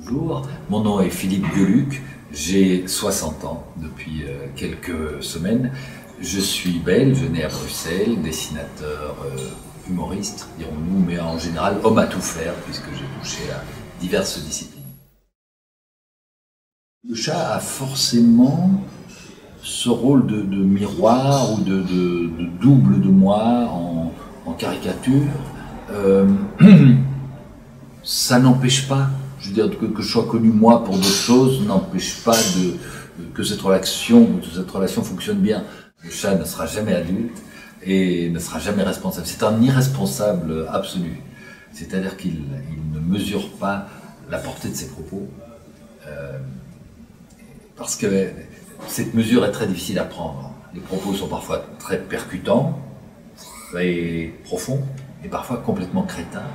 Bonjour, mon nom est Philippe Gueluc, j'ai 60 ans depuis quelques semaines. Je suis belge, né à Bruxelles, dessinateur, humoriste, dirons-nous, mais en général homme à tout faire puisque j'ai touché à diverses disciplines. Le chat a forcément ce rôle de miroir ou de double de moi en caricature. Ça n'empêche pas, je veux dire, que je sois connu moi pour d'autres choses, n'empêche pas que cette relation fonctionne bien. Le chat ne sera jamais adulte et ne sera jamais responsable. C'est un irresponsable absolu. C'est-à-dire qu'il ne mesure pas la portée de ses propos. Parce que cette mesure est très difficile à prendre. Les propos sont parfois très percutants, très profonds, et parfois complètement crétins.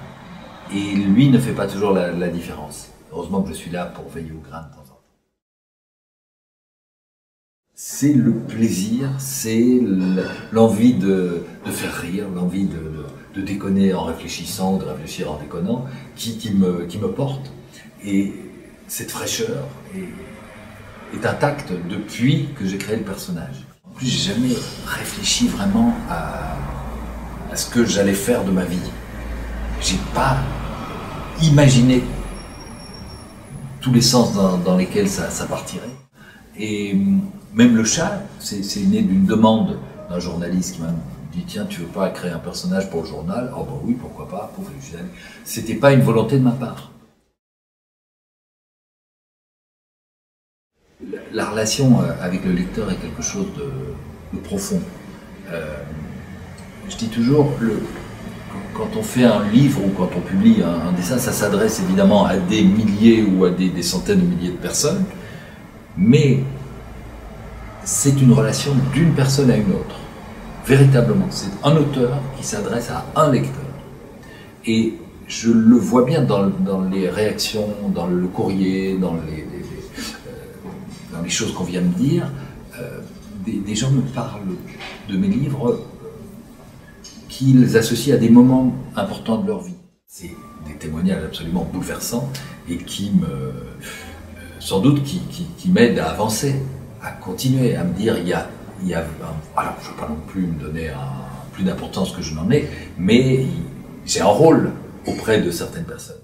Et lui ne fait pas toujours la différence. Heureusement que je suis là pour veiller au grain de temps en temps. C'est le plaisir, c'est l'envie de faire rire, l'envie de déconner en réfléchissant, de réfléchir en déconnant, qui me porte. Et cette fraîcheur est intacte depuis que j'ai créé le personnage. En plus, j'ai jamais réfléchi vraiment à ce que j'allais faire de ma vie. J'ai pas imaginé tous les sens dans lesquels ça partirait. Et même le chat, c'est né d'une demande d'un journaliste qui m'a dit « Tiens, tu veux pas créer un personnage pour le journal ?» Oh bah oui, pourquoi pas, pour Félix. C'était pas une volonté de ma part. La relation avec le lecteur est quelque chose de profond. Je dis toujours, quand on fait un livre ou quand on publie un dessin, ça s'adresse évidemment à des milliers ou à des centaines de milliers de personnes, mais c'est une relation d'une personne à une autre. Véritablement, c'est un auteur qui s'adresse à un lecteur. Et je le vois bien dans les réactions, dans le courrier, dans les choses qu'on vient me dire. Des gens me parlent de mes livres qu'ils associent à des moments importants de leur vie. C'est des témoignages absolument bouleversants et qui sans doute, qui m'aident à avancer, à continuer, à me dire, alors je ne veux pas non plus me donner plus d'importance que je n'en ai, mais j'ai un rôle auprès de certaines personnes.